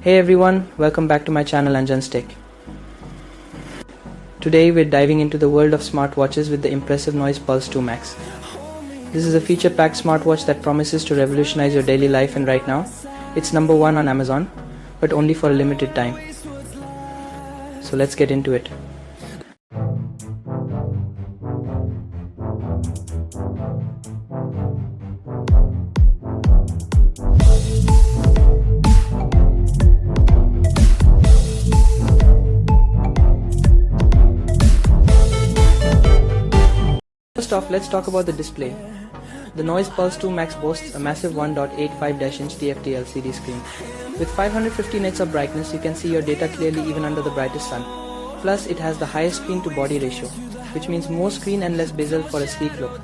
Hey everyone, welcome back to my channel Anjan's Tech. Today we're diving into the world of smartwatches with the impressive Noise Pulse 2 Max. This is a feature-packed smartwatch that promises to revolutionize your daily life, and right now, it's number 1 on Amazon, but only for a limited time. So let's get into it. First off, let's talk about the display. The Noise Pulse 2 Max boasts a massive 1.85-inch TFT LCD screen. With 550 nits of brightness, you can see your data clearly even under the brightest sun. Plus, it has the highest screen-to-body ratio, which means more screen and less bezel for a sleek look.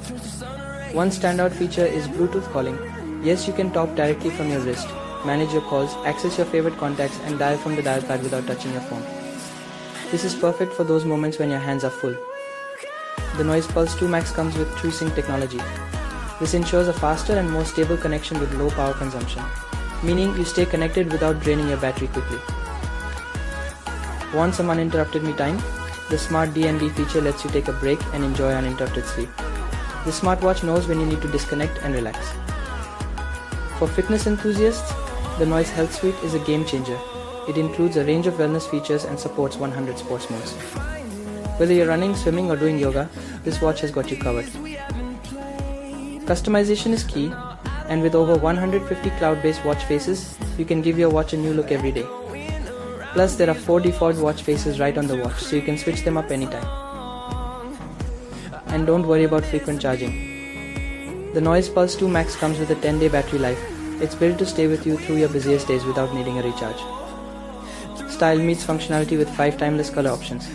One standout feature is Bluetooth calling. Yes, you can talk directly from your wrist, manage your calls, access your favorite contacts, and dial from the dial pad without touching your phone. This is perfect for those moments when your hands are full. The Noise Pulse 2 Max comes with TrueSync technology. This ensures a faster and more stable connection with low power consumption, meaning you stay connected without draining your battery quickly. Want some uninterrupted me time? The Smart DND feature lets you take a break and enjoy uninterrupted sleep. The smartwatch knows when you need to disconnect and relax. For fitness enthusiasts, the Noise Health Suite is a game changer. It includes a range of wellness features and supports 100 sports modes. Whether you're running, swimming, or doing yoga, this watch has got you covered. Customization is key, and with over 150 cloud-based watch faces, you can give your watch a new look every day. Plus, there are 4 default watch faces right on the watch, so you can switch them up anytime. And don't worry about frequent charging. The Noise Pulse 2 Max comes with a 10-day battery life. It's built to stay with you through your busiest days without needing a recharge. Style meets functionality with 5 timeless color options.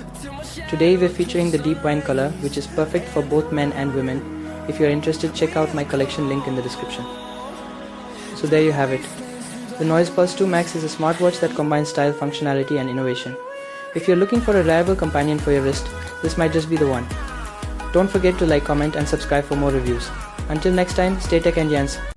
Today we're featuring the deep wine color, which is perfect for both men and women. If you're interested, check out my collection link in the description. So there you have it. The Noise Pulse 2 Max is a smartwatch that combines style, functionality, and innovation. If you're looking for a reliable companion for your wrist, this might just be the one. Don't forget to like, comment, and subscribe for more reviews. Until next time, stay tech Anjans.